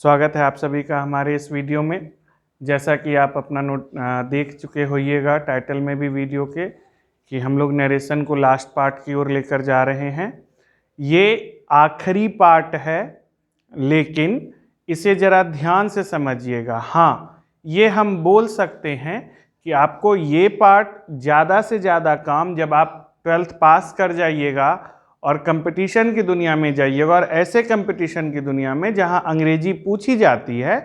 स्वागत है आप सभी का हमारे इस वीडियो में। जैसा कि आप अपना नोट देख चुके होइएगा टाइटल में भी वीडियो के कि हम लोग नरेशन को लास्ट पार्ट की ओर लेकर जा रहे हैं। ये आखिरी पार्ट है, लेकिन इसे ज़रा ध्यान से समझिएगा। हाँ, ये हम बोल सकते हैं कि आपको ये पार्ट ज़्यादा से ज़्यादा काम जब आप 12th पास कर जाइएगा और कंपटीशन की दुनिया में जाइएगा, और ऐसे कंपटीशन की दुनिया में जहां अंग्रेजी पूछी जाती है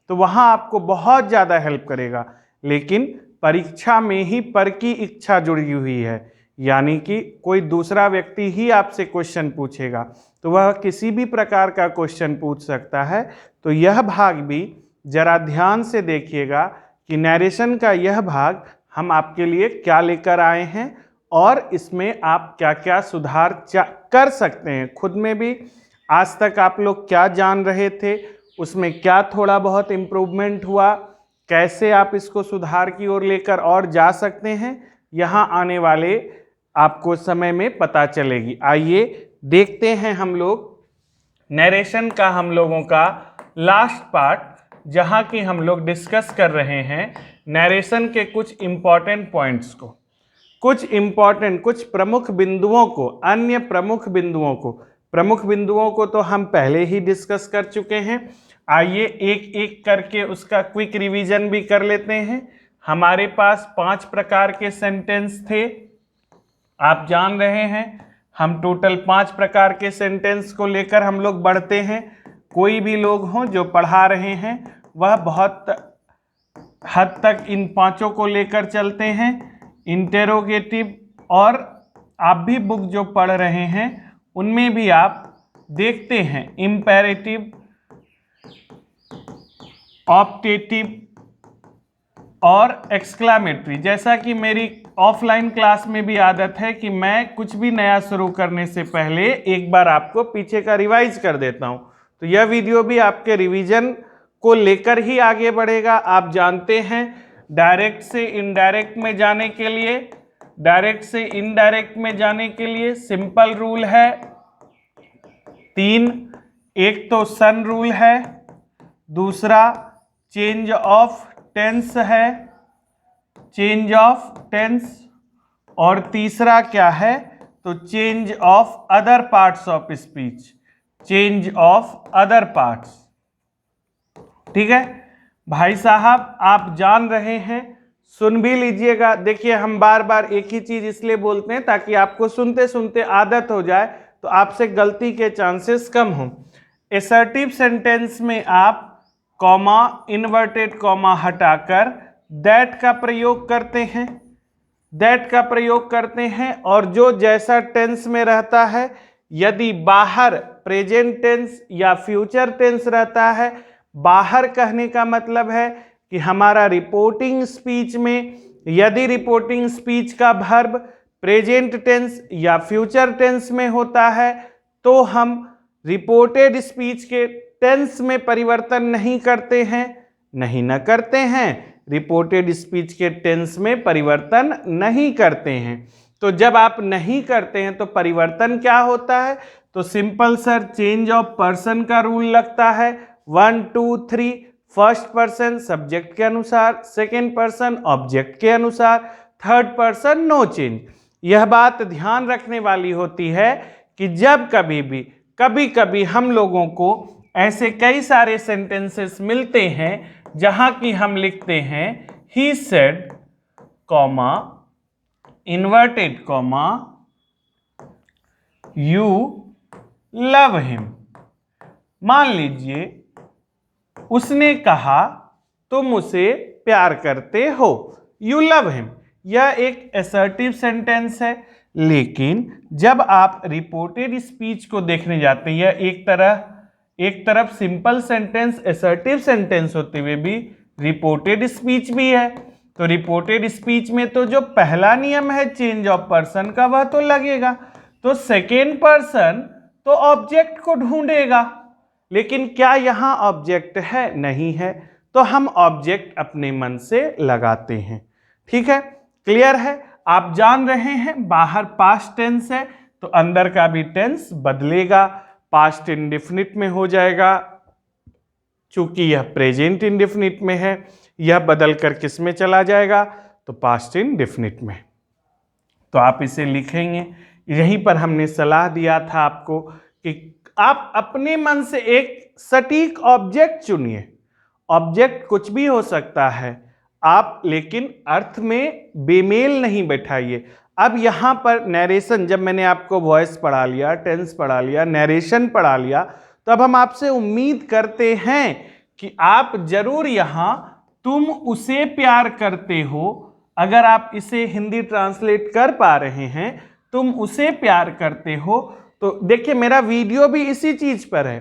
तो वहां आपको बहुत ज़्यादा हेल्प करेगा। लेकिन परीक्षा में ही पर की इच्छा जुड़ी हुई है, यानी कि कोई दूसरा व्यक्ति ही आपसे क्वेश्चन पूछेगा, तो वह किसी भी प्रकार का क्वेश्चन पूछ सकता है। तो यह भाग भी ज़रा ध्यान से देखिएगा कि नरेशन का यह भाग हम आपके लिए क्या लेकर आए हैं और इसमें आप क्या क्या सुधार कर सकते हैं। खुद में भी आज तक आप लोग क्या जान रहे थे, उसमें क्या थोड़ा बहुत इम्प्रूवमेंट हुआ, कैसे आप इसको सुधार की ओर लेकर और जा सकते हैं, यहाँ आने वाले आपको समय में पता चलेगी। आइए देखते हैं हम लोग नरेशन का हम लोगों का लास्ट पार्ट, जहाँ की हम लोग डिस्कस कर रहे हैं नरेशन के कुछ इम्पॉर्टेंट पॉइंट्स को, कुछ प्रमुख बिंदुओं को, अन्य प्रमुख बिंदुओं को तो हम पहले ही डिस्कस कर चुके हैं। आइए एक एक करके उसका क्विक रिवीजन भी कर लेते हैं। हमारे पास 5 प्रकार के सेंटेंस थे, आप जान रहे हैं। हम टोटल 5 प्रकार के सेंटेंस को लेकर हम लोग बढ़ते हैं। कोई भी लोग हों जो पढ़ा रहे हैं वह बहुत हद तक इन 5 को लेकर चलते हैं। इंटेरोगेटिव, और आप भी बुक जो पढ़ रहे हैं उनमें भी आप देखते हैं इम्पेरेटिव, ऑप्टेटिव और एक्सक्लामेटरी। जैसा कि मेरी ऑफलाइन क्लास में भी आदत है कि मैं कुछ भी नया शुरू करने से पहले एक बार आपको पीछे का रिवाइज कर देता हूं, तो यह वीडियो भी आपके रिवीजन को लेकर ही आगे बढ़ेगा। आप जानते हैं डायरेक्ट से इनडायरेक्ट में जाने के लिए सिंपल रूल है 3। एक तो सन रूल है, दूसरा चेंज ऑफ टेंस है, और तीसरा क्या है तो change of other parts of speech, ठीक है भाई साहब। आप जान रहे हैं, सुन भी लीजिएगा। देखिए, हम बार बार एक ही चीज इसलिए बोलते हैं ताकि आपको सुनते सुनते आदत हो जाए, तो आपसे गलती के चांसेस कम हो। एसर्टिव सेंटेंस में आप कॉमा, इन्वर्टेड कॉमा हटाकर दैट का प्रयोग करते हैं, और जो जैसा टेंस में रहता है, यदि बाहर प्रेजेंट टेंस या फ्यूचर टेंस रहता है, बाहर कहने का मतलब है कि हमारा रिपोर्टिंग स्पीच में यदि रिपोर्टिंग स्पीच का वर्ब प्रेजेंट टेंस या फ्यूचर टेंस में होता है, तो हम रिपोर्टेड स्पीच के टेंस में परिवर्तन नहीं करते हैं, रिपोर्टेड स्पीच के टेंस में परिवर्तन नहीं करते हैं। तो जब आप नहीं करते हैं तो परिवर्तन क्या होता है, तो simple sir change of person का रूल लगता है 1 2 3। फर्स्ट पर्सन सब्जेक्ट के अनुसार, सेकेंड पर्सन ऑब्जेक्ट के अनुसार, थर्ड पर्सन नो चेंज। यह बात ध्यान रखने वाली होती है कि जब कभी कभी हम लोगों को ऐसे कई सारे सेंटेंसेस मिलते हैं जहां कि हम लिखते हैं he said comma, inverted comma, you love him. मान लीजिए उसने कहा तुम उसे प्यार करते हो, यू लव हिम। यह एक असर्टिव सेंटेंस है, लेकिन जब आप रिपोर्टेड स्पीच को देखने जाते हैं, यह एक तरफ सिंपल सेंटेंस असर्टिव सेंटेंस होते हुए भी रिपोर्टेड स्पीच भी है। तो रिपोर्टेड स्पीच में तो जो पहला नियम है चेंज ऑफ पर्सन का, वह तो लगेगा। तो सेकेंड पर्सन तो ऑब्जेक्ट को ढूंढेगा, लेकिन क्या यहां ऑब्जेक्ट है? नहीं है, तो हम ऑब्जेक्ट अपने मन से लगाते हैं। ठीक है, क्लियर है। आप जान रहे हैं बाहर पास्ट टेंस है तो अंदर का भी टेंस बदलेगा, पास्ट इंडेफिनिट में हो जाएगा, चूंकि यह प्रेजेंट इंडेफिनिट में है, यह बदल कर किस में चला जाएगा, तो पास्ट इंडेफिनिट में। तो आप इसे लिखेंगे। यहीं पर हमने सलाह दिया था आपको कि आप अपने मन से एक सटीक ऑब्जेक्ट चुनिए। ऑब्जेक्ट कुछ भी हो सकता है, आप लेकिन अर्थ में बेमेल नहीं बैठाइए। अब यहाँ पर नरेशन, जब मैंने आपको वॉइस पढ़ा लिया, टेंस पढ़ा लिया, नरेशन पढ़ा लिया, तो अब हम आपसे उम्मीद करते हैं कि आप जरूर यहाँ तुम उसे प्यार करते हो, अगर आप इसे हिंदी ट्रांसलेट कर पा रहे हैं, तुम उसे प्यार करते हो, तो देखिए मेरा वीडियो भी इसी चीज पर है।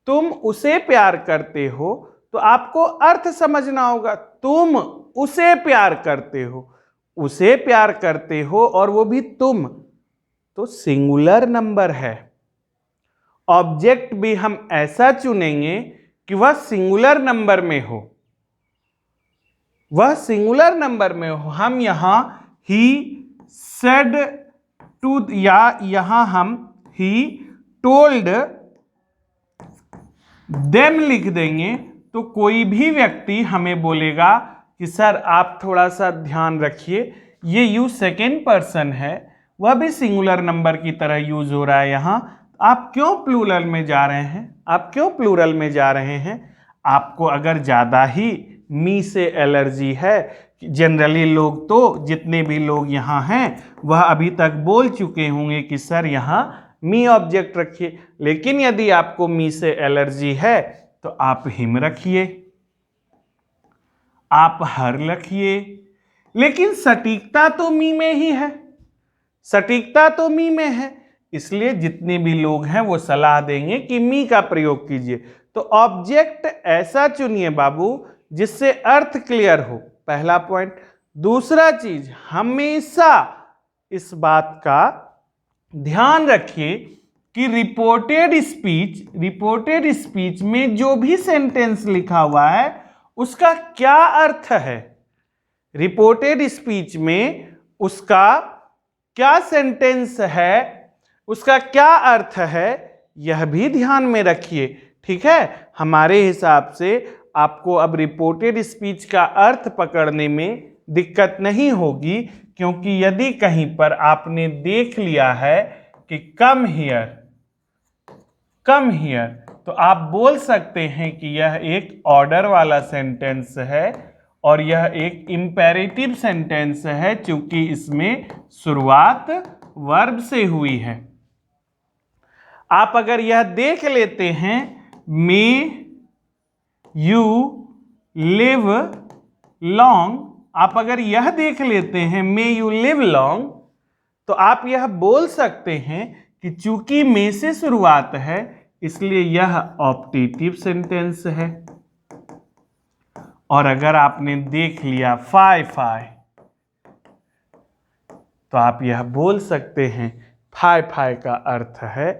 तुम उसे प्यार करते हो तो आपको अर्थ समझना होगा। तुम उसे प्यार करते हो, उसे प्यार करते हो और वो भी तुम, तो सिंगुलर नंबर है। ऑब्जेक्ट भी हम ऐसा चुनेंगे कि वह सिंगुलर नंबर में हो, वह सिंगुलर नंबर में हो। हम यहां ही सेड टू, या यहां हम ही टोल्ड देम लिख देंगे, तो कोई भी व्यक्ति हमें बोलेगा कि सर आप थोड़ा सा ध्यान रखिए, ये यू सेकेंड पर्सन है, वह भी सिंगुलर नंबर की तरह यूज हो रहा है यहाँ, आप क्यों प्लूरल में जा रहे हैं, आप क्यों प्लूरल में जा रहे हैं। आपको अगर ज़्यादा ही मी से एलर्जी है, जनरली लोग तो जितने भी लोग यहाँ हैं वह अभी तक बोल चुके होंगे कि सर यहाँ मी ऑब्जेक्ट रखिए, लेकिन यदि आपको मी से एलर्जी है तो आप हिम रखिए, आप हर रखिए, लेकिन सटीकता तो मी में ही है, सटीकता तो मी में है, इसलिए जितने भी लोग हैं वो सलाह देंगे कि मी का प्रयोग कीजिए। तो ऑब्जेक्ट ऐसा चुनिए बाबू जिससे अर्थ क्लियर हो, पहला पॉइंट। दूसरा चीज, हमेशा इस बात का ध्यान रखिए कि रिपोर्टेड स्पीच में जो भी सेंटेंस लिखा हुआ है उसका क्या अर्थ है। रिपोर्टेड स्पीच में उसका क्या सेंटेंस है, उसका क्या अर्थ है, यह भी ध्यान में रखिए। ठीक है, हमारे हिसाब से आपको अब रिपोर्टेड स्पीच का अर्थ पकड़ने में दिक्कत नहीं होगी, क्योंकि यदि कहीं पर आपने देख लिया है कि कम हियर, तो आप बोल सकते हैं कि यह एक ऑर्डर वाला सेंटेंस है और यह एक इंपेरेटिव सेंटेंस है, क्योंकि इसमें शुरुआत वर्ब से हुई है। आप अगर यह देख लेते हैं, मे यू लिव लॉन्ग, आप अगर यह देख लेते हैं मे यू लिव लॉन्ग, तो आप यह बोल सकते हैं कि चूंकि मे से शुरुआत है इसलिए यह ऑप्टेटिव सेंटेंस है। और अगर आपने देख लिया फाई, तो आप यह बोल सकते हैं फाई का अर्थ है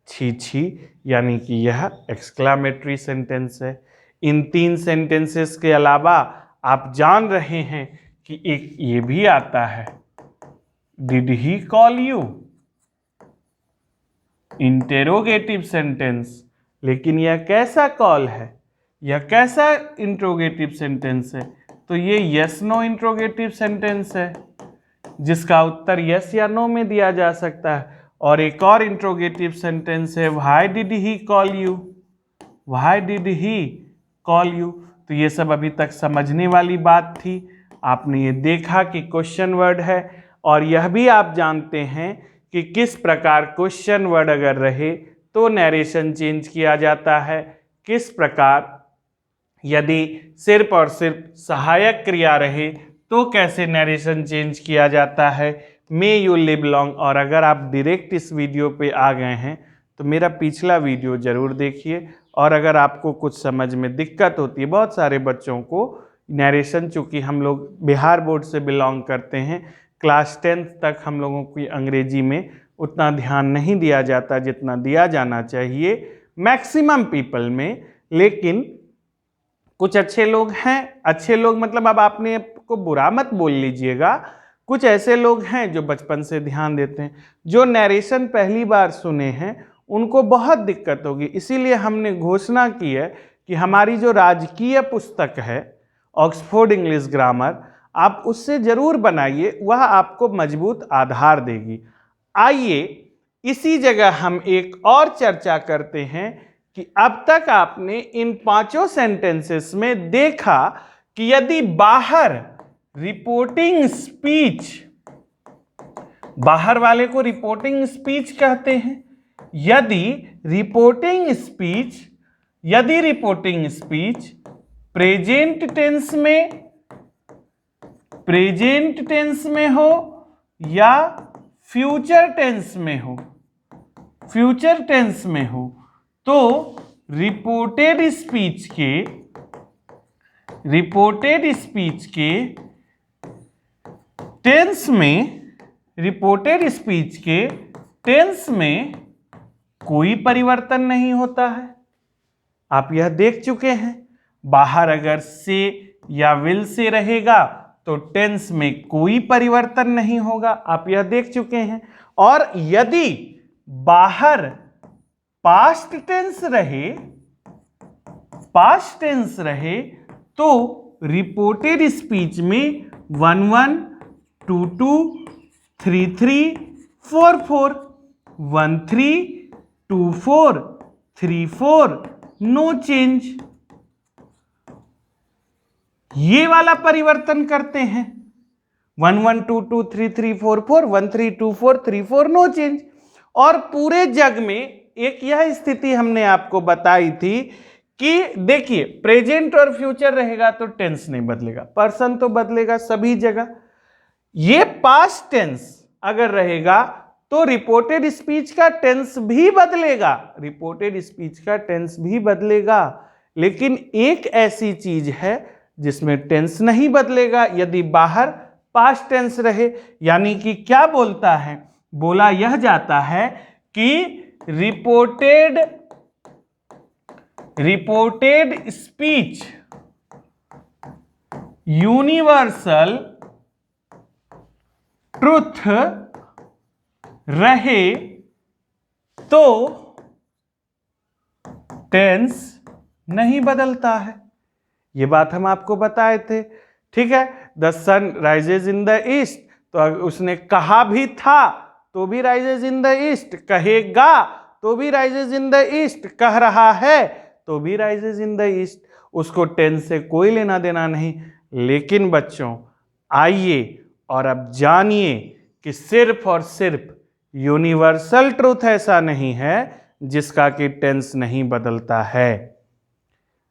छी, यानी कि यह एक्सक्लामेटरी सेंटेंस है। इन तीन सेंटेंसेस के अलावा आप जान रहे हैं कि एक ये भी आता है, did he call you, interrogative sentence. लेकिन यह कैसा कॉल है, यह कैसा इंट्रोगेटिव सेंटेंस है, तो ये यस नो इंट्रोगेटिव सेंटेंस है, जिसका उत्तर यस या नो में दिया जा सकता है। और एक और इंट्रोगेटिव सेंटेंस है why did he call you, why did he call you. तो ये सब अभी तक समझने वाली बात थी। आपने ये देखा कि क्वेश्चन वर्ड है, और यह भी आप जानते हैं कि किस प्रकार क्वेश्चन वर्ड अगर रहे तो नरेशन चेंज किया जाता है, किस प्रकार यदि सिर्फ और सिर्फ सहायक क्रिया रहे तो कैसे नरेशन चेंज किया जाता है। May you live long. और अगर आप डायरेक्ट इस वीडियो पे आ गए हैं तो मेरा पिछला वीडियो ज़रूर देखिए, और अगर आपको कुछ समझ में दिक्कत होती है, बहुत सारे बच्चों को नरेशन, चूँकि हम लोग बिहार बोर्ड से बिलोंग करते हैं, क्लास 10th तक हम लोगों की अंग्रेजी में उतना ध्यान नहीं दिया जाता जितना दिया जाना चाहिए मैक्सिमम पीपल में। लेकिन कुछ अच्छे लोग हैं, अच्छे लोग मतलब अब आपने को बुरा मत बोल लीजिएगा, कुछ ऐसे लोग हैं जो बचपन से ध्यान देते हैं, जो नरेशन पहली बार सुने हैं उनको बहुत दिक्कत होगी। इसीलिए हमने घोषणा की है कि हमारी जो राजकीय पुस्तक है ऑक्सफोर्ड इंग्लिश ग्रामर, आप उससे जरूर बनाइए, वह आपको मजबूत आधार देगी। आइए इसी जगह हम एक और चर्चा करते हैं कि अब तक आपने इन 5 सेंटेंसेस में देखा कि यदि बाहर रिपोर्टिंग स्पीच, बाहर वाले को रिपोर्टिंग स्पीच कहते हैं, यदि रिपोर्टिंग स्पीच प्रेजेंट टेंस में हो या फ्यूचर टेंस में हो, तो रिपोर्टेड स्पीच के टेंस में कोई परिवर्तन नहीं होता है। आप यह देख चुके हैं, बाहर अगर से या विल से रहेगा तो टेंस में कोई परिवर्तन नहीं होगा, आप यह देख चुके हैं। और यदि बाहर पास्ट टेंस रहे तो रिपोर्टेड स्पीच में 11, 22, 33, 44, 13, 24, 34, नो चेंज, ये वाला परिवर्तन करते हैं। 11, 22, 33, 44, 13, 24, 34, नो चेंज। और पूरे जग में एक यह स्थिति हमने आपको बताई थी कि देखिए प्रेजेंट और फ्यूचर रहेगा तो टेंस नहीं बदलेगा, पर्सन तो बदलेगा सभी जगह। ये पास्ट टेंस अगर रहेगा तो रिपोर्टेड स्पीच का टेंस भी बदलेगा, लेकिन एक ऐसी चीज है जिसमें टेंस नहीं बदलेगा यदि बाहर पास्ट टेंस रहे। यानी कि क्या बोलता है, बोला यह जाता है कि रिपोर्टेड स्पीच यूनिवर्सल ट्रुथ रहे तो टेंस नहीं बदलता है। ये बात हम आपको बताए थे, ठीक है। The sun rises in the east, तो उसने कहा भी था तो भी राइजेज इन द ईस्ट, कहेगा तो भी राइजेज इन द ईस्ट, कह रहा है तो भी राइजेज इन द ईस्ट, उसको टेंस से कोई लेना देना नहीं। लेकिन बच्चों आइए और अब जानिए कि सिर्फ और सिर्फ यूनिवर्सल ट्रूथ ऐसा नहीं है जिसका कि टेंस नहीं बदलता है।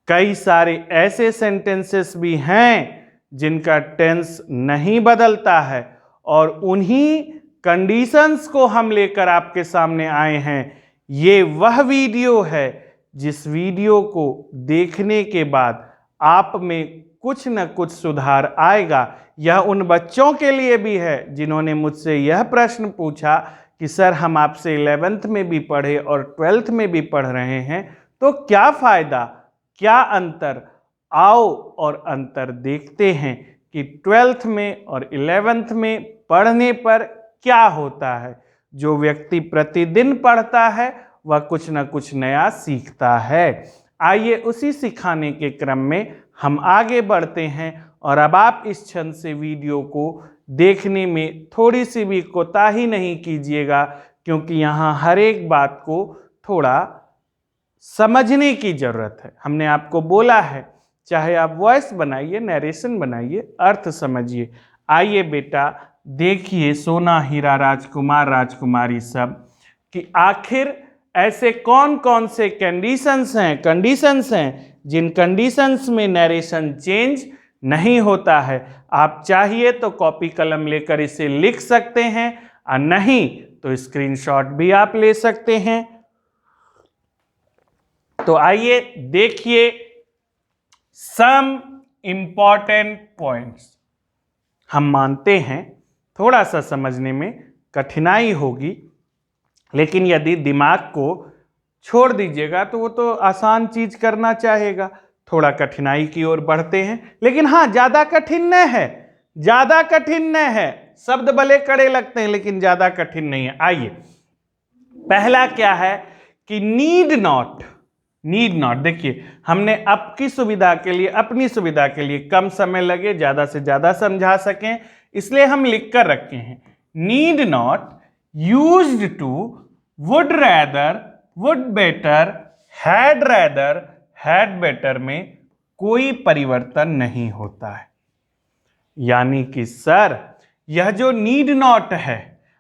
कई सारे ऐसे सेंटेंसेस भी हैं जिनका टेंस नहीं बदलता है, और उन्हीं कंडीशंस को हम लेकर आपके सामने आए हैं। ये वह वीडियो है जिस वीडियो को देखने के बाद आप में कुछ न कुछ सुधार आएगा। यह उन बच्चों के लिए भी है जिन्होंने मुझसे यह प्रश्न पूछा कि सर हम आपसे 11th में भी पढ़े और 12th में भी पढ़ रहे हैं, तो क्या फ़ायदा, क्या अंतर। आओ और अंतर देखते हैं कि 12th में और 11th में पढ़ने पर क्या होता है। जो व्यक्ति प्रतिदिन पढ़ता है वह कुछ न कुछ नया सीखता है। आइए उसी सिखाने के क्रम में हम आगे बढ़ते हैं, और अब आप इस क्षण से वीडियो को देखने में थोड़ी सी भी कोताही नहीं कीजिएगा, क्योंकि यहाँ हर एक बात को थोड़ा समझने की ज़रूरत है। हमने आपको बोला है चाहे आप वॉइस बनाइए, नरेशन बनाइए, अर्थ समझिए। आइए बेटा देखिए सोना हीरा राजकुमार राजकुमारी सब कि आखिर ऐसे कौन कौन से कंडीशंस हैं जिन कंडीशंस में नरेशन चेंज नहीं होता है। आप चाहिए तो कॉपी कलम लेकर इसे लिख सकते हैं, और नहीं तो स्क्रीनशॉट भी आप ले सकते हैं। तो आइए देखिए सम इंपॉर्टेंट पॉइंट्स। हम मानते हैं थोड़ा सा समझने में कठिनाई होगी, लेकिन यदि दिमाग को छोड़ दीजिएगा तो वो तो आसान चीज करना चाहेगा। थोड़ा कठिनाई की ओर बढ़ते हैं, लेकिन हाँ ज़्यादा कठिन नहीं है। शब्द भले कड़े लगते हैं लेकिन ज़्यादा कठिन नहीं है। आइए पहला क्या है कि नीड नॉट, नीड नॉट। देखिए हमने आपकी सुविधा के लिए, अपनी सुविधा के लिए, कम समय लगे, ज़्यादा से ज़्यादा समझा सकें, इसलिए हम लिख कर रखे हैं need not, used to, would rather, would better, had rather, had better में कोई परिवर्तन नहीं होता है। यानी कि सर यह जो नीड नॉट है,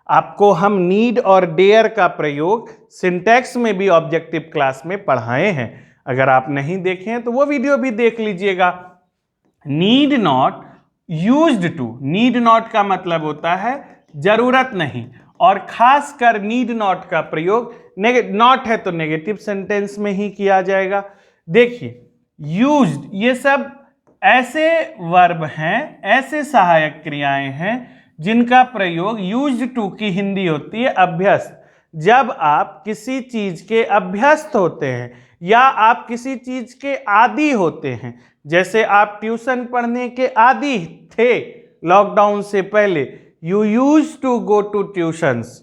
आपको हम नीड और डेयर का प्रयोग सिंटैक्स में भी ऑब्जेक्टिव क्लास में पढ़ाए हैं। अगर आप नहीं देखे हैं तो वो वीडियो भी देख लीजिएगा। Need not, used to, need not का मतलब होता है जरूरत नहीं, और खासकर नीड नॉट का प्रयोग नॉट है तो नेगेटिव सेंटेंस में ही किया जाएगा। देखिए यूज्ड, ये सब ऐसे वर्ब हैं, ऐसे सहायक क्रियाएं हैं जिनका प्रयोग यूज्ड टू की हिंदी होती है अभ्यस्त। जब आप किसी चीज के अभ्यस्त होते हैं या आप किसी चीज के आदी होते हैं, जैसे आप ट्यूशन पढ़ने के आदी थे लॉकडाउन से पहले, you used to go to tuitions,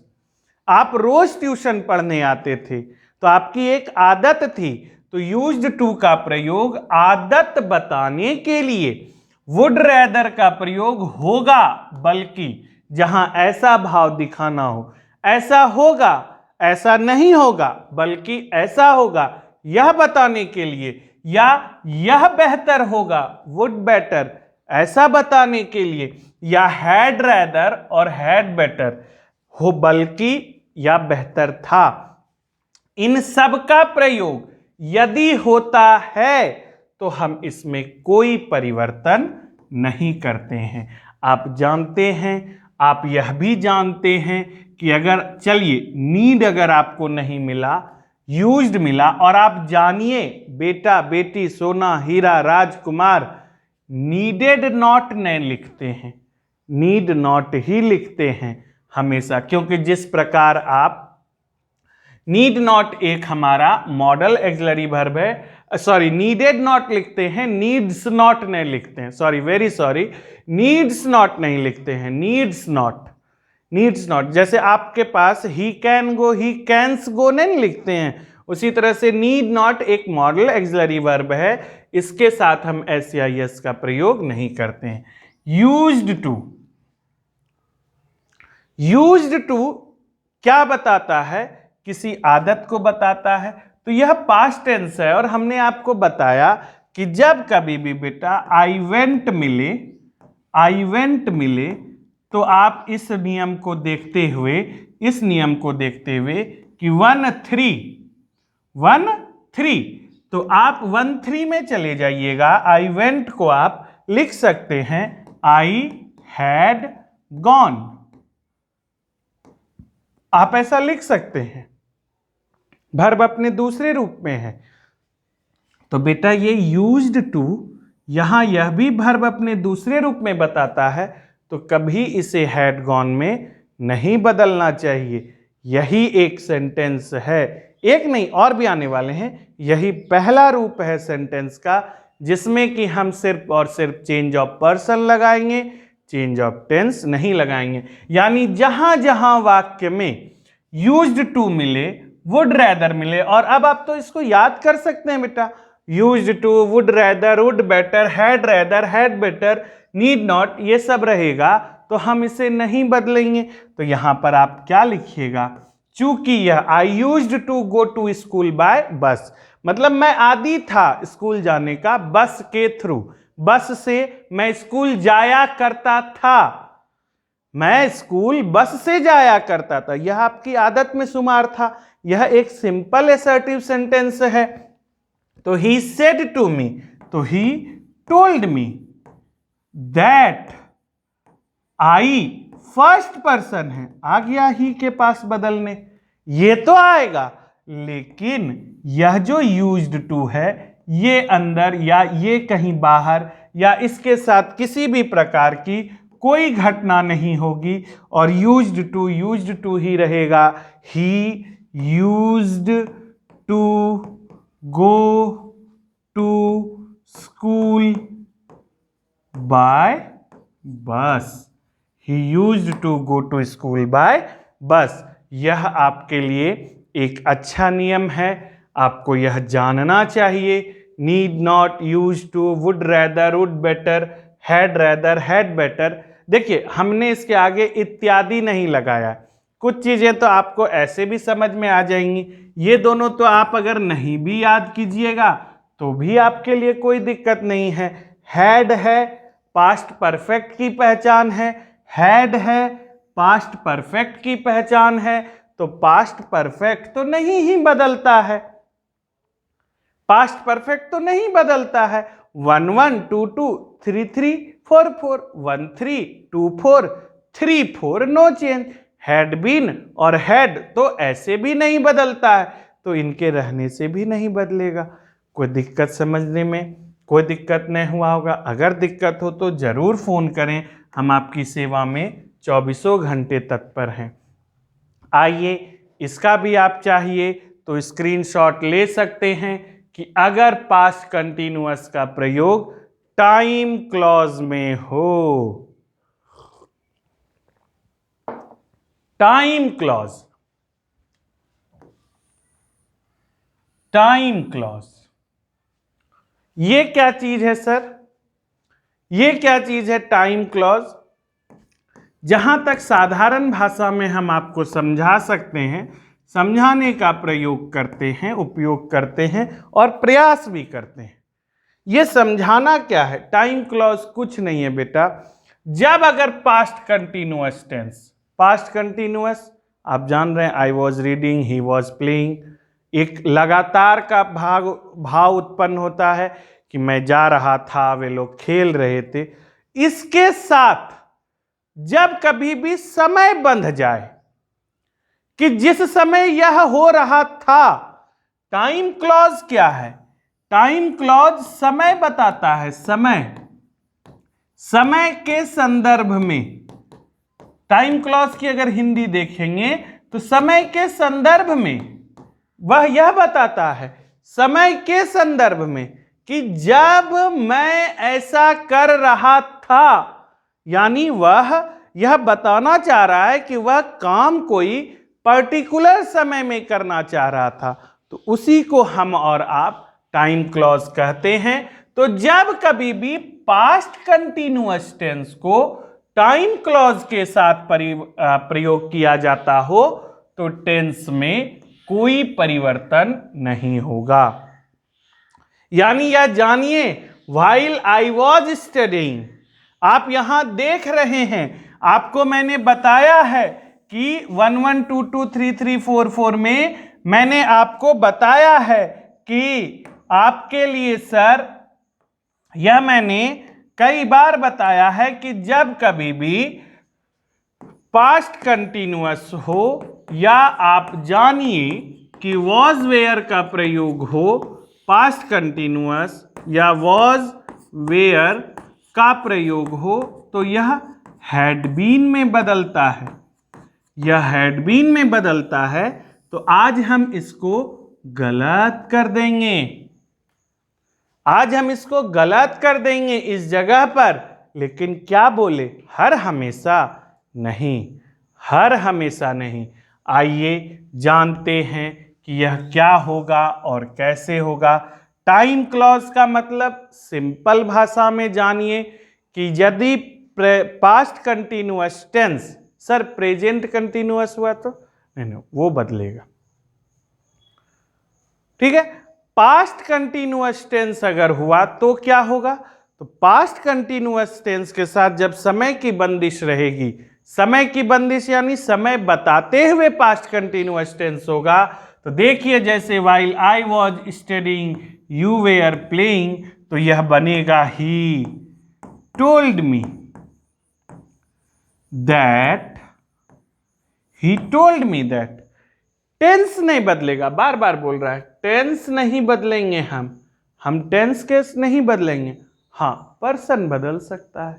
आप रोज ट्यूशन पढ़ने आते थे, तो आपकी एक आदत थी। तो यूज्ड टू का प्रयोग आदत बताने के लिए, वुड रैदर का प्रयोग होगा, बल्कि जहां ऐसा भाव दिखाना हो, ऐसा होगा, ऐसा नहीं होगा, बल्कि ऐसा होगा, यह बताने के लिए, या यह बेहतर होगा, वुड बेटर, ऐसा बताने के लिए, या हैड रैदर और हैड बेटर हो, बल्कि या बेहतर था। इन सब का प्रयोग यदि होता है तो हम इसमें कोई परिवर्तन नहीं करते हैं। आप जानते हैं, आप यह भी जानते हैं कि अगर चलिए नीड अगर आपको नहीं मिला, यूज्ड मिला, और आप जानिए बेटा बेटी सोना हीरा राजकुमार, नीडेड नॉट नहीं लिखते हैं, नीड नॉट ही लिखते हैं हमेशा, क्योंकि जिस प्रकार आप नीड नॉट एक हमारा मॉडल एक्सिलरी वर्ब है, सॉरी नीडेड नॉट लिखते हैं, नीड्स नॉट नहीं लिखते हैं, sorry very sorry, needs not नहीं लिखते हैं, नीड्स नॉट, नीड्स नॉट। जैसे आपके पास he can go, he cans गो नहीं लिखते हैं, उसी तरह से नीड नॉट एक मॉडल एक्सिलरी वर्ब है, इसके साथ हम एस का प्रयोग नहीं करते हैं। यूज्ड टू, यूज्ड टू क्या बताता है? किसी आदत को बताता है। तो यह पास्ट टेंस है, और हमने आपको बताया कि जब कभी भी बेटा आई वेंट मिले, आई वेंट मिले, तो आप इस नियम को देखते हुए, इस नियम को देखते हुए कि 1-3, 1-3, तो आप 1-3 में चले जाइएगा। आई वेंट को आप लिख सकते हैं आई हैड गॉन, आप ऐसा लिख सकते हैं, वर्ब अपने दूसरे रूप में है। तो बेटा ये यूज्ड टू यहां यह भी वर्ब अपने दूसरे रूप में बताता है, तो कभी इसे हैड गॉन में नहीं बदलना चाहिए। यही एक सेंटेंस है, एक नहीं और भी आने वाले हैं, यही पहला रूप है सेंटेंस का, जिसमें कि हम सिर्फ और सिर्फ चेंज ऑफ पर्सन लगाएंगे, चेंज ऑफ टेंस नहीं लगाएंगे। यानी जहां जहां वाक्य में यूज्ड टू मिले, वुड रैदर मिले, और अब आप तो इसको याद कर सकते हैं बेटा, used to, would rather, would better, had rather, had better, need not, ये सब रहेगा, तो हम इसे नहीं बदलेंगे। तो यहां पर आप क्या लिखिएगा? चूंकि यह I used to go to school by bus, मतलब मैं आदी था स्कूल जाने का बस के थ्रू, बस से मैं स्कूल जाया करता था, मैं स्कूल बस से जाया करता था, यह आपकी आदत में शुमार था। यह एक सिंपल असर्टिव सेंटेंस है। तो ही सेड टू मी, तो he told me that, I first person है, आ गया ही के पास बदलने, ये तो आएगा, लेकिन यह जो यूज्ड टू है ये अंदर या ये कहीं बाहर या इसके साथ किसी भी प्रकार की कोई घटना नहीं होगी, और यूज्ड टू ही रहेगा। He used to go to school by bus, he used to go to school by bus. यह आपके लिए एक अच्छा नियम है, आपको यह जानना चाहिए। Need not, use to, would rather, would better, had rather, had better. देखिए हमने इसके आगे इत्यादि नहीं लगाया। कुछ चीजें तो आपको ऐसे भी समझ में आ जाएंगी, ये दोनों तो आप अगर नहीं भी याद कीजिएगा तो भी आपके लिए कोई दिक्कत नहीं है। हैड है, पास्ट परफेक्ट की पहचान है, हैड है, पास्ट परफेक्ट की पहचान है, तो पास्ट परफेक्ट तो नहीं ही बदलता है, पास्ट परफेक्ट तो नहीं बदलता है। 1 1 2 2 3 3 4 4, 1 3 2 4 3 4, नो चेंज। हैड बीन और हैड तो ऐसे भी नहीं बदलता है, तो इनके रहने से भी नहीं बदलेगा। कोई दिक्कत समझने में कोई दिक्कत नहीं हुआ होगा? अगर दिक्कत हो तो जरूर फोन करें, हम आपकी सेवा में 24 घंटे तत्पर हैं। आइए, इसका भी आप चाहिए तो स्क्रीनशॉट ले सकते हैं कि अगर पास्ट कंटिन्यूअस का प्रयोग टाइम क्लॉज में हो, टाइम क्लॉज, टाइम क्लॉज, ये क्या चीज है सर? ये क्या चीज है टाइम क्लॉज? जहां तक साधारण भाषा में हम आपको समझा सकते हैं, समझाने का प्रयोग करते हैं, उपयोग करते हैं और प्रयास भी करते हैं। ये समझाना क्या है? टाइम क्लॉज कुछ नहीं है बेटा। जब अगर past continuous tense, past continuous आप जान रहे हैं, I was reading, he was playing, एक लगातार का भाव उत्पन्न होता है कि मैं जा रहा था, वे लोग खेल रहे थे। इसके साथ जब कभी भी समय बंध जाए कि जिस समय यह हो रहा था, टाइम क्लॉज क्या है? टाइम क्लॉज समय बताता है, समय, समय के संदर्भ में। टाइम क्लॉज की अगर हिंदी देखेंगे तो समय के संदर्भ में वह यह बताता है, समय के संदर्भ में, कि जब मैं ऐसा कर रहा था, यानी वह यह बताना चाह रहा है कि वह काम कोई पर्टिकुलर समय में करना चाह रहा था, तो उसी को हम और आप टाइम क्लॉज कहते हैं। तो जब कभी भी पास्ट कंटिन्यूअस टेंस को टाइम क्लॉज के साथ प्रयोग किया जाता हो तो टेंस में कोई परिवर्तन नहीं होगा। यानी यह जानिए, व्हाइल आई वॉज स्टडीइंग, आप यहां देख रहे हैं, आपको मैंने बताया है कि 1 1 2 2 3 3 4 4 में मैंने आपको बताया है कि आपके लिए सर, यह मैंने कई बार बताया है कि जब कभी भी पास्ट कंटिन्यूअस हो या आप जानिए कि वॉज वेयर का प्रयोग हो, पास्ट कंटिन्यूअस या वॉज वेयर का प्रयोग हो, तो यह हैड बीन में बदलता है, यह हैड बीन में बदलता है। तो आज हम इसको गलत कर देंगे, आज हम इसको गलत कर देंगे इस जगह पर। लेकिन क्या बोले? हर हमेशा नहीं, हर हमेशा नहीं। आइए जानते हैं कि यह क्या होगा और कैसे होगा। टाइम क्लॉज का मतलब सिंपल भाषा में जानिए कि यदि past continuous tense, sir present continuous हुआ तो नहीं, वो बदलेगा, ठीक है। पास्ट कंटिन्यूअस टेंस अगर हुआ तो क्या होगा? तो पास्ट कंटिन्यूअस टेंस के साथ जब समय की बंदिश रहेगी, समय की बंदिश यानी समय बताते हुए पास्ट कंटिन्यूअस टेंस होगा, तो देखिए जैसे while I was studying you were playing, तो यह बनेगा he told me that, he told me that. Tense नहीं बदलेगा, बार बार बोल रहा है, टेंस नहीं बदलेंगे हम टेंस केस नहीं बदलेंगे। हाँ, पर्सन बदल सकता है,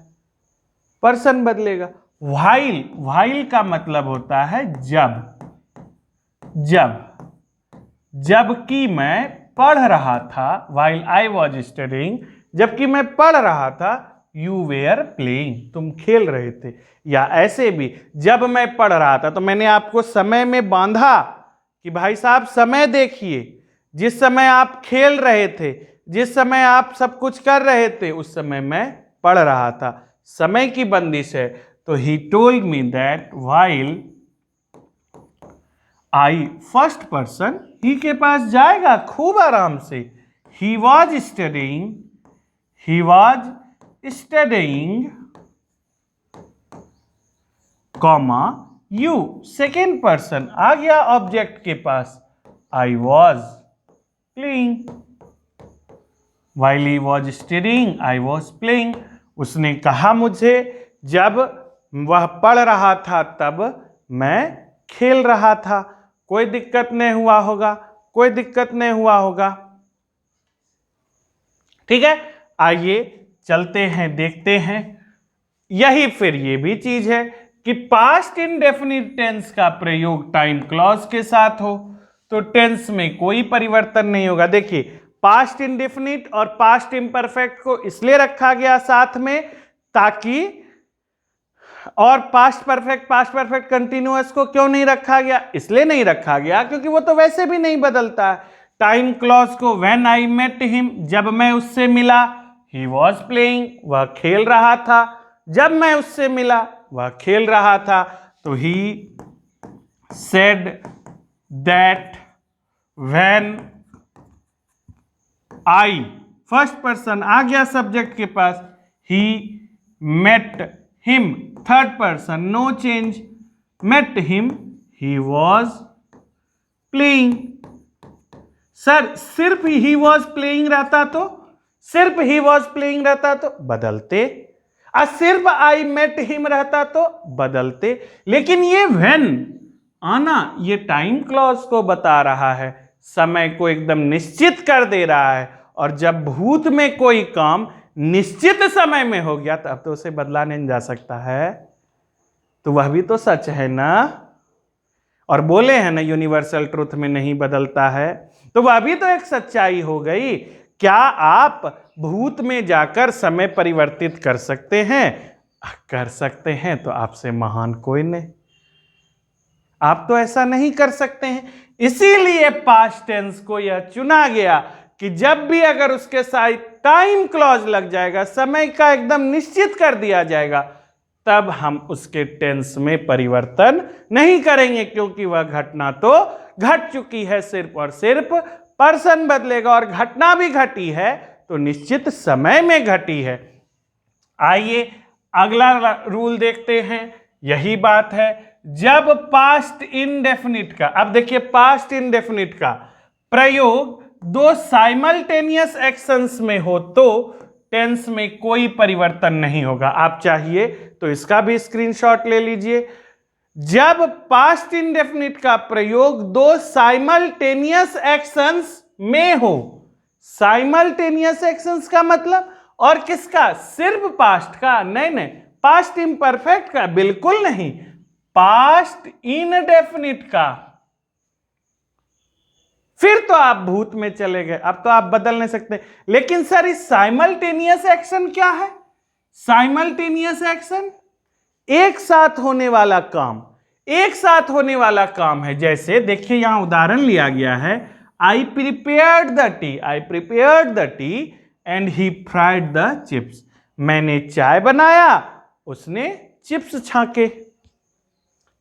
पर्सन बदलेगा। व्हाइल, व्हाइल का मतलब होता है जब, जब, जबकि मैं पढ़ रहा था, व्हाइल आई वॉज स्टडीइंग, जबकि मैं पढ़ रहा था, यू वेयर प्लेइंग, तुम खेल रहे थे। या ऐसे भी, जब मैं पढ़ रहा था, तो मैंने आपको समय में बांधा कि भाई साहब समय देखिए, जिस समय आप खेल रहे थे, जिस समय आप सब कुछ कर रहे थे, उस समय मैं पढ़ रहा था। समय की बंदिश है। तो he told me that while I, first person he के पास जाएगा खूब आराम से। He was studying comma you, second person आ गया ऑब्जेक्ट के पास। I was playing, while he was studying I was playing। उसने कहा मुझे जब वह पढ़ रहा था तब मैं खेल रहा था। कोई दिक्कत नहीं हुआ होगा, कोई दिक्कत नहीं हुआ होगा। ठीक है, आइए चलते हैं, देखते हैं। यही फिर ये भी चीज है कि पास्ट इंडेफिनिट टेंस का प्रयोग टाइम क्लॉज के साथ हो तो टेंस में कोई परिवर्तन नहीं होगा। देखिए, पास्ट इंडेफिनिट और पास्ट इम्परफेक्ट को इसलिए रखा गया साथ में ताकि, और पास्ट परफेक्ट कंटिन्यूअस को क्यों नहीं रखा गया? इसलिए नहीं रखा गया क्योंकि वो तो वैसे भी नहीं बदलता है। टाइम क्लॉज को व्हेन आई मेट हिम, जब मैं उससे मिला, ही वॉज प्लेइंग, वह खेल रहा था, जब मैं उससे मिला वह खेल रहा था। तो he said that when I, first person आ गया सब्जेक्ट के पास, he met him, third person no change, met him, he was playing. Sir सिर्फ ही वॉज प्लेइंग रहता तो, सिर्फ ही वॉज प्लेइंग रहता तो बदलते, और सिर्फ आई मेट हिम रहता तो बदलते। लेकिन ये व्हेन आना, ये टाइम क्लॉज को बता रहा है, समय को एकदम निश्चित कर दे रहा है। और जब भूत में कोई काम निश्चित समय में हो गया तब तो उसे बदला नहीं जा सकता है। तो वह भी तो सच है ना। और बोले हैं ना यूनिवर्सल ट्रुथ में नहीं बदलता है, तो वह भी तो एक सच्चाई हो गई। क्या आप भूत में जाकर समय परिवर्तित कर सकते हैं? कर सकते हैं, तो आपसे महान कोई नहीं। आप तो ऐसा नहीं कर सकते हैं। इसीलिए पास्ट टेंस को यह चुना गया कि जब भी अगर उसके साथ टाइम क्लॉज लग जाएगा, समय का एकदम निश्चित कर दिया जाएगा, तब हम उसके टेंस में परिवर्तन नहीं करेंगे, क्योंकि वह घटना तो घट चुकी है। सिर्फ और सिर्फ पर्सन बदलेगा, और घटना भी घटी है तो निश्चित समय में घटी है। आइए अगला रूल देखते हैं। यही बात है, जब पास्ट इंडेफिनिट का, अब देखिए पास्ट इंडेफिनिट का प्रयोग दो साइमल्टेनियस एक्शंस में हो तो टेंस में कोई परिवर्तन नहीं होगा। आप चाहिए तो इसका भी स्क्रीनशॉट ले लीजिए। जब पास्ट इंडेफिनिट का प्रयोग दो साइमल्टेनियस एक्शंस में हो, साइमल्टेनियस एक्शंस का मतलब, और किसका? सिर्फ पास्ट का? नहीं, पास्ट इम्परफेक्ट का बिल्कुल नहीं, पास्ट इनडेफिनिट का। फिर तो आप भूत में चले गए, अब तो आप बदल नहीं सकते। लेकिन सर इस साइमल्टेनियस एक्शन क्या है? साइमल्टेनियस एक्शन एक साथ होने वाला काम, एक साथ होने वाला काम है। जैसे देखिए यहां उदाहरण लिया गया है, I prepared the tea and he fried the chips. मैंने चाय बनाया, उसने चिप्स छांके।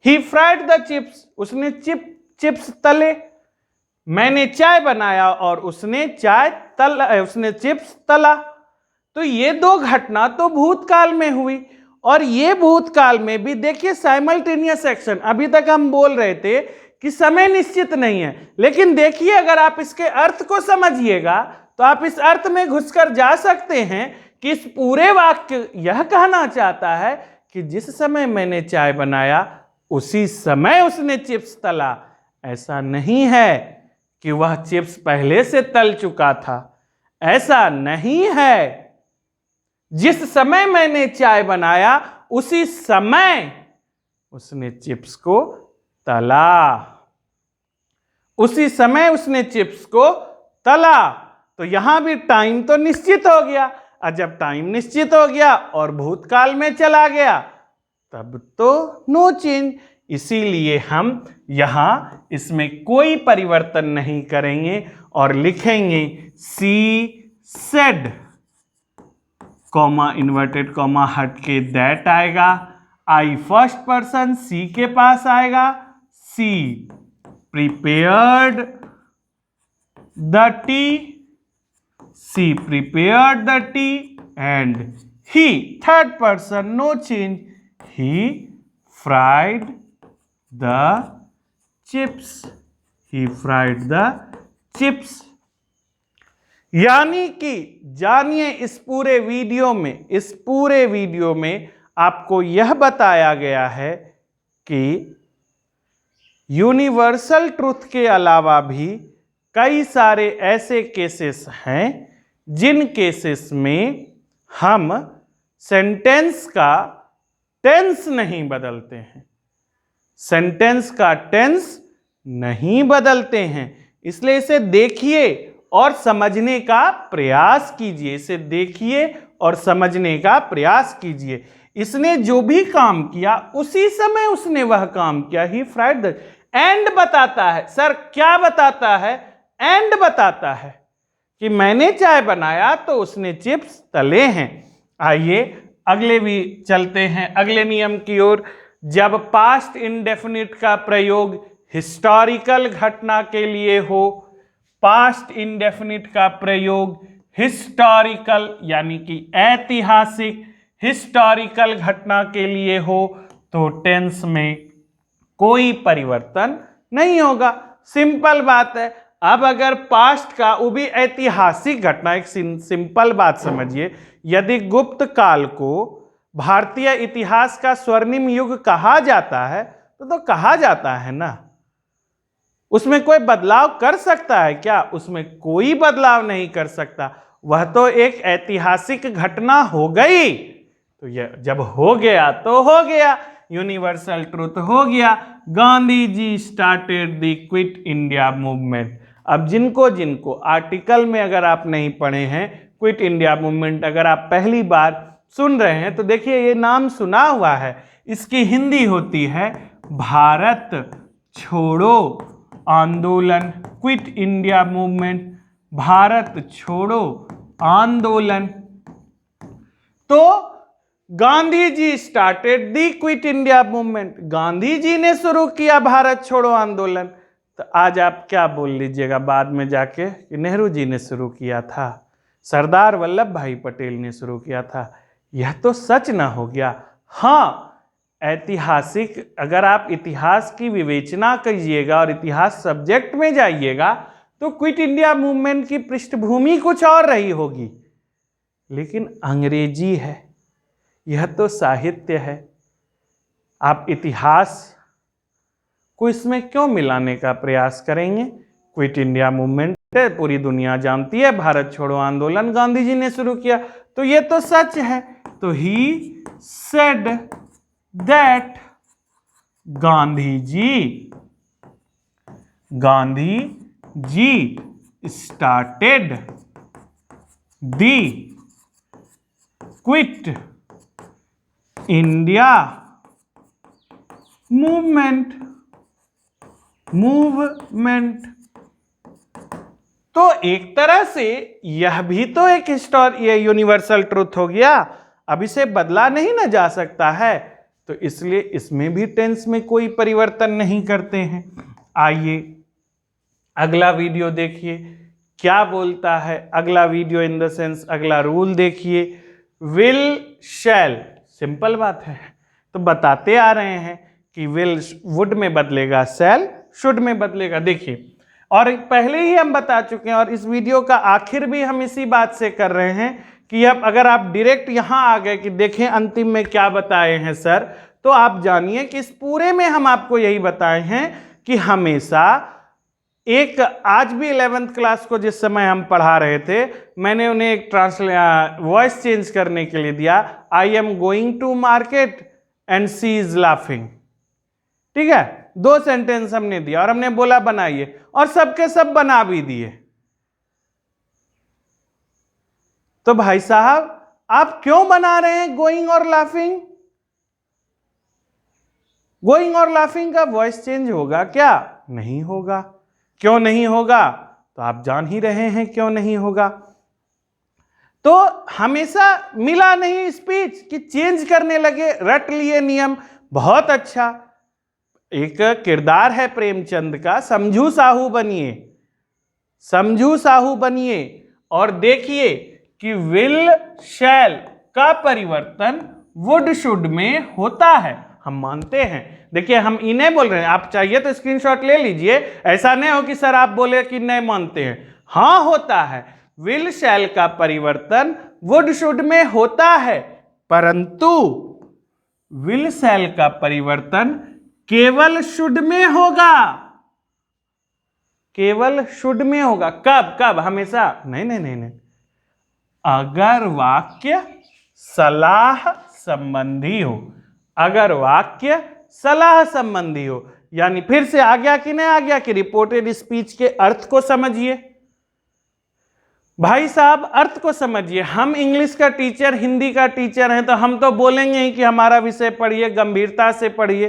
ही फ्राइड द चिप्स, उसने चिप्स तले। मैंने चाय बनाया और उसने चिप्स तला। तो ये दो घटना तो भूतकाल में हुई, और ये भूतकाल में भी देखिए साइमल्टेनियस एक्शन। अभी तक हम बोल रहे थे कि समय निश्चित नहीं है, लेकिन देखिए अगर आप इसके अर्थ को समझिएगा तो आप इस अर्थ में घुसकर जा सकते हैं कि इस पूरे वाक्य यह कहना चाहता है कि जिस समय मैंने चाय बनाया उसी समय उसने चिप्स तला। ऐसा नहीं है कि वह चिप्स पहले से तल चुका था, ऐसा नहीं है। जिस समय मैंने चाय बनाया उसी समय उसने चिप्स को तला, उसी समय उसने चिप्स को तला। तो यहां भी टाइम तो निश्चित हो गया, और जब टाइम निश्चित हो गया और भूतकाल में चला गया तब तो नो चेंज। इसीलिए हम यहां इसमें कोई परिवर्तन नहीं करेंगे और लिखेंगे she said, comma inverted comma हट के दैट आएगा। आई फर्स्ट पर्सन सी के पास आएगा, she prepared the tea, she prepared the tea, and he third person no change, he fried the chips, he fried the chips. यानी कि जानिए इस पूरे वीडियो में आपको यह बताया गया है कि यूनिवर्सल ट्रुथ के अलावा भी कई सारे ऐसे केसेस हैं जिन केसेस में हम सेंटेंस का टेंस नहीं बदलते हैं, सेंटेंस का टेंस नहीं बदलते हैं। इसलिए इसे देखिए और समझने का प्रयास कीजिए, इसे देखिए और समझने का प्रयास कीजिए। इसने जो भी काम किया उसी समय उसने वह काम किया, ही फ्राइड द, एंड बताता है। सर क्या बताता है? एंड बताता है कि मैंने चाय बनाया तो उसने चिप्स तले हैं। आइए अगले भी चलते हैं, अगले नियम की ओर। जब पास्ट इंडेफिनिट का प्रयोग हिस्टोरिकल घटना के लिए हो, पास्ट इंडेफिनिट का प्रयोग हिस्टोरिकल यानी कि ऐतिहासिक हिस्टोरिकल घटना के लिए हो तो टेंस में कोई परिवर्तन नहीं होगा। सिंपल बात है। अब अगर पास्ट का, वो भी ऐतिहासिक घटना, एक सिंपल बात समझिए, यदि गुप्त काल को भारतीय इतिहास का स्वर्णिम युग कहा जाता है तो कहा जाता है ना। उसमें कोई बदलाव कर सकता है क्या? उसमें कोई बदलाव नहीं कर सकता। वह तो एक ऐतिहासिक घटना हो गई, तो यह जब हो गया तो हो गया, यूनिवर्सल ट्रुथ हो गया। Gandhi ji started the quit India movement. अब जिनको आर्टिकल में अगर आप नहीं पढ़े हैं, क्विट इंडिया मूवमेंट अगर आप पहली बार सुन रहे हैं तो देखिए ये नाम सुना हुआ है। इसकी हिंदी होती है भारत छोड़ो आंदोलन, क्विट इंडिया मूवमेंट, भारत छोड़ो आंदोलन। तो Gandhi ji started the quit India movement, Gandhi ji ने शुरू किया भारत छोड़ो आंदोलन। तो आज आप क्या बोल लीजिएगा बाद में जाके कि नेहरू जी ने शुरू किया था, सरदार वल्लभ भाई पटेल ने शुरू किया था। यह तो सच ना हो गया। हाँ, ऐतिहासिक, अगर आप इतिहास की विवेचना कीजिएगा और इतिहास सब्जेक्ट में जाइएगा तो क्विट इंडिया मूवमेंट की पृष्ठभूमि कुछ और रही होगी, लेकिन अंग्रेजी है, यह तो साहित्य है। आप इतिहास को इसमें क्यों मिलाने का प्रयास करेंगे? क्विट इंडिया मूवमेंट पूरी दुनिया जानती है, भारत छोड़ो आंदोलन गांधी जी ने शुरू किया, तो ये तो सच है। तो he said that Gandhi ji started the quit India movement. तो एक तरह से यह भी तो एक ये यूनिवर्सल ट्रुथ हो गया। अब इसे बदला नहीं ना जा सकता है, तो इसलिए इसमें भी टेंस में कोई परिवर्तन नहीं करते हैं। आइए अगला वीडियो देखिए क्या बोलता है। अगला वीडियो इन द सेंस अगला रूल देखिए। विल शैल, सिंपल बात है, तो बताते आ रहे हैं कि विल वुड में बदलेगा, शैल शुड में बदलेगा। देखिए, और पहले ही हम बता चुके हैं और इस वीडियो का आखिर भी हम इसी बात से कर रहे हैं कि अब अगर आप डायरेक्ट यहां आ गए कि देखें अंतिम में क्या बताए हैं सर, तो आप जानिए कि इस पूरे में हम आपको यही बताए हैं कि हमेशा एक, आज भी 11th क्लास को जिस समय हम पढ़ा रहे थे, मैंने उन्हें एक वॉइस चेंज करने के लिए दिया, I am going to market and she is laughing. ठीक है, 2 सेंटेंस हमने दिया और हमने बोला बनाइए, और सबके सब बना भी दिए। तो भाई साहब आप क्यों बना रहे हैं गोइंग और लाफिंग? गोइंग और लाफिंग का वॉइस चेंज होगा क्या? नहीं होगा। क्यों नहीं होगा? तो आप जान ही रहे हैं क्यों नहीं होगा। तो हमेशा मिला नहीं स्पीच कि चेंज करने लगे, रट लिए नियम। बहुत अच्छा, एक किरदार है प्रेमचंद का, समझू साहू बनिए, समझू साहू बनिए और देखिए कि विल शैल का परिवर्तन वुड शुड में होता है। हम मानते हैं, देखिए हम इन्हें बोल रहे हैं, आप चाहिए तो स्क्रीनशॉट ले लीजिए, ऐसा नहीं हो कि सर आप बोले कि नहीं मानते हैं। हाँ होता है, विल शैल का परिवर्तन वुड शुड में होता है, परंतु विल शैल का परिवर्तन केवल शुड में होगा, केवल शुड में होगा। कब कब? हमेशा नहीं नहीं नहीं नहीं, अगर वाक्य सलाह संबंधी हो, अगर वाक्य सलाह संबंधी हो। यानी फिर से आ गया कि नहीं आ गया कि रिपोर्टेड स्पीच के अर्थ को समझिए भाई साहब, अर्थ को समझिए। हम इंग्लिश का टीचर, हिंदी का टीचर हैं, तो हम तो बोलेंगे ही कि हमारा विषय पढ़िए, गंभीरता से पढ़िए,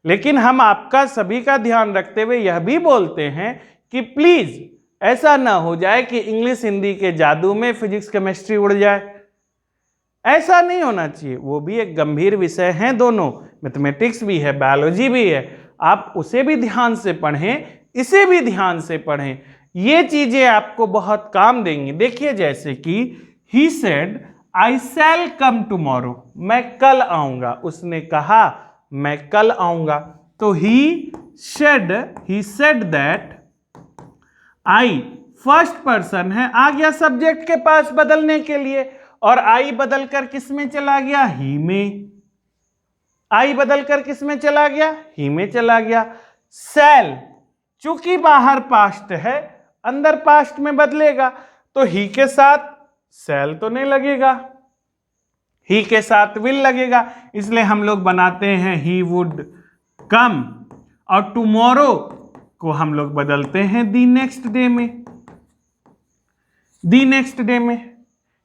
लेकिन हम आपका सभी का ध्यान रखते हुए यह भी बोलते हैं कि प्लीज ऐसा ना हो जाए कि इंग्लिश हिंदी के जादू में फिजिक्स केमिस्ट्री उड़ जाए। ऐसा नहीं होना चाहिए, वो भी एक गंभीर विषय है, दोनों, मैथमेटिक्स भी है, बायोलॉजी भी है, आप उसे भी ध्यान से पढ़ें, इसे भी ध्यान से पढ़ें, ये चीजें आपको बहुत काम देंगी। देखिए जैसे कि he said I shell come tomorrow, मैं कल आऊंगा, उसने कहा मैं कल आऊंगा। तो he said that, I first person है, आ गया सब्जेक्ट के पास बदलने के लिए, और आई बदलकर किस में चला गया? ही में। आई बदलकर किस में चला गया? ही में चला गया। शैल चूंकि बाहर पास्ट है, अंदर पास्ट में बदलेगा, तो ही के साथ शैल तो नहीं लगेगा, ही के साथ विल लगेगा, इसलिए हम लोग बनाते हैं ही वुड कम, और टुमारो को हम लोग बदलते हैं दी नेक्स्ट डे में, दी नेक्स्ट डे में,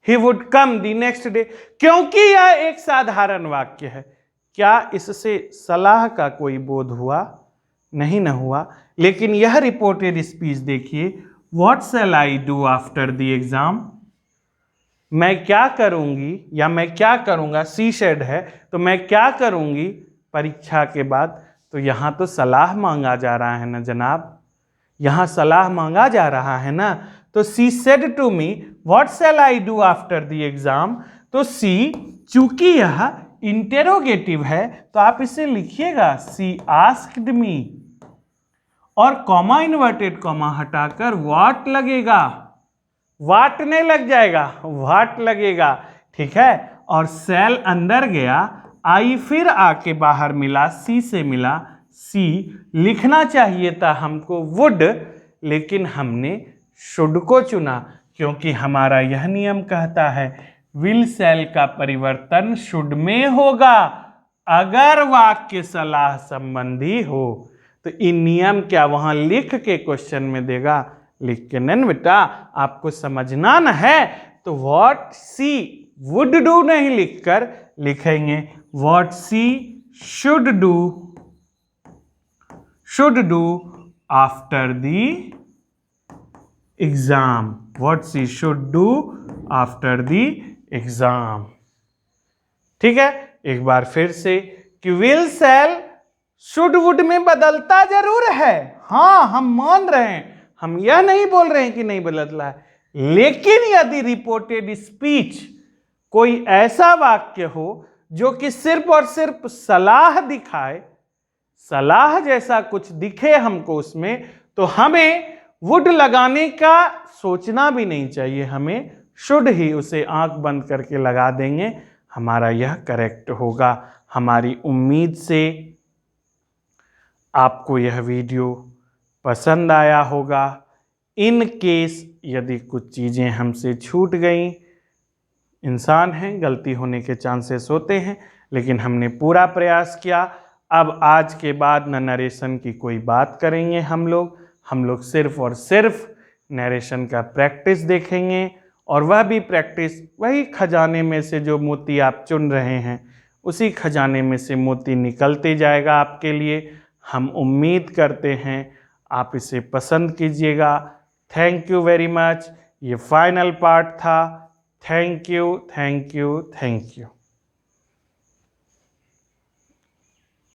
he would come the next day, क्योंकि यह एक साधारण वाक्य है। क्या इससे सलाह का कोई बोध हुआ? नहीं ना हुआ। लेकिन यह रिपोर्टेड स्पीच देखिए, what shall I do after the exam, मैं क्या करूंगी या मैं क्या करूंगा, सी शेड है तो मैं क्या करूंगी परीक्षा के बाद। तो यहां तो सलाह मांगा जा रहा है ना जनाब, यहां सलाह मांगा जा रहा है ना। तो she said to me what shall I do after the exam, तो सी चूंकि यह इंटेरोगेटिव है तो आप इसे लिखिएगा सी आस्क्ड मी, और कॉमा इन्वर्टेड कॉमा हटाकर व्हाट लगेगा, वाट नहीं लग जाएगा, वाट लगेगा, ठीक है। और सेल अंदर गया, आई फिर आके बाहर मिला, सी से मिला, सी लिखना चाहिए था हमको वुड, लेकिन हमने शुड को चुना, क्योंकि हमारा यह नियम कहता है विल सेल का परिवर्तन शुड में होगा अगर वाक्य सलाह संबंधी हो। तो इन नियम क्या वहां लिख के क्वेश्चन में देगा? लिख के नहीं बेटा, आपको समझना न है तो व्हाट सी वुड डू नहीं लिखकर लिखेंगे what she should do after the exam, what she should do after the exam. ठीक है, एक बार फिर से कि विल शैल शुड वुड में बदलता जरूर है, हाँ हम मान रहे हैं, हम यह नहीं बोल रहे हैं कि नहीं बदला है, लेकिन यदि रिपोर्टेड स्पीच कोई ऐसा वाक्य हो जो कि सिर्फ और सिर्फ सलाह दिखाए, सलाह जैसा कुछ दिखे हमको उसमें, तो हमें वुड लगाने का सोचना भी नहीं चाहिए, हमें शुड ही उसे आंख बंद करके लगा देंगे, हमारा यह करेक्ट होगा। हमारी उम्मीद से आपको यह वीडियो पसंद आया होगा। इन केस यदि कुछ चीज़ें हमसे छूट गई, इंसान हैं, गलती होने के चांसेस होते हैं, लेकिन हमने पूरा प्रयास किया। अब आज के बाद न नरेशन की कोई बात करेंगे हम लोग सिर्फ और सिर्फ नरेशन का प्रैक्टिस देखेंगे, और वह भी प्रैक्टिस वही खजाने में से जो मोती आप चुन रहे हैं उसी खजाने में से मोती निकलते जाएगा आपके लिए। हम उम्मीद करते हैं आप इसे पसंद कीजिएगा। Thank you very much. ये फाइनल पार्ट था। Thank you, thank you, thank you.